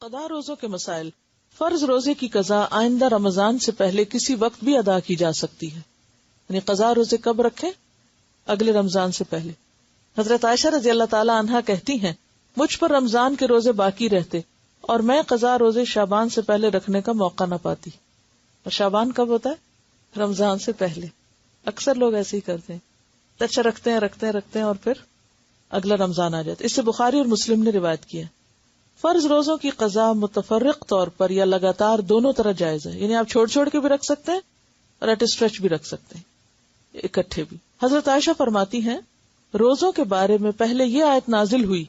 قضا روزوں کے مسائل۔ فرض روزے کی قضا آئندہ رمضان سے پہلے کسی وقت بھی ادا کی جا سکتی ہے، یعنی قضا روزے کب رکھیں؟ اگلے رمضان سے پہلے۔ حضرت عائشہ رضی اللہ تعالی عنہا کہتی ہیں مجھ پر رمضان کے روزے باقی رہتے اور میں قضا روزے شعبان سے پہلے رکھنے کا موقع نہ پاتی۔ اور شعبان کب ہوتا ہے؟ رمضان سے پہلے۔ اکثر لوگ ایسے ہی کرتے ہیں، اچھا رکھتے ہیں اور پھر اگلا رمضان آ جاتا ہے۔ اس سے بخاری اور مسلم نے روایت کیا ہے۔ فرض روزوں کی قضا متفرق طور پر یا لگاتار دونوں طرح جائز ہے، یعنی آپ چھوڑ کے بھی رکھ سکتے ہیں اور ایٹ اسٹریچ بھی رکھ سکتے ہیں، اکٹھے بھی۔ حضرت عائشہ فرماتی ہیں روزوں کے بارے میں پہلے یہ آیت نازل ہوئی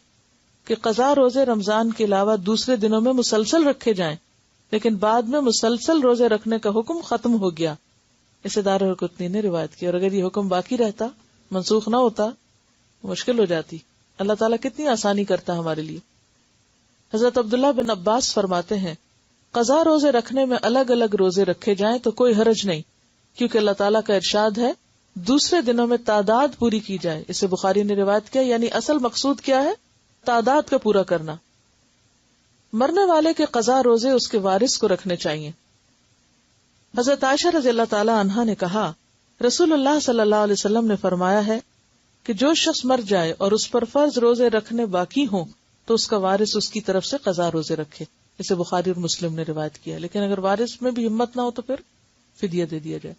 کہ قضا روزے رمضان کے علاوہ دوسرے دنوں میں مسلسل رکھے جائیں، لیکن بعد میں مسلسل روزے رکھنے کا حکم ختم ہو گیا۔ اسے دارقطنی نے روایت کی، اور اگر یہ حکم باقی رہتا، منسوخ نہ ہوتا، مشکل ہو جاتی۔ اللہ تعالیٰ کتنی آسانی کرتا ہمارے لیے۔ حضرت عبداللہ بن عباس فرماتے ہیں قضا روزے رکھنے میں الگ الگ روزے رکھے جائیں تو کوئی حرج نہیں، کیونکہ اللہ تعالیٰ کا ارشاد ہے دوسرے دنوں میں تعداد پوری کی جائے۔ اسے بخاری نے روایت کیا، یعنی اصل مقصود کیا ہے؟ تعداد کا پورا کرنا۔ مرنے والے کے قضا روزے اس کے وارث کو رکھنے چاہیے۔ حضرت عائشہ رضی اللہ تعالی عنہا نے کہا رسول اللہ صلی اللہ علیہ وسلم نے فرمایا ہے کہ جو شخص مر جائے اور اس پر فرض روزے رکھنے باقی ہوں تو اس کا وارث اس کی طرف سے قضا روزے رکھے۔ اسے بخاری اور مسلم نے روایت کیا، لیکن اگر وارث میں بھی ہمت نہ ہو تو پھر فدیہ دے دیا جائے۔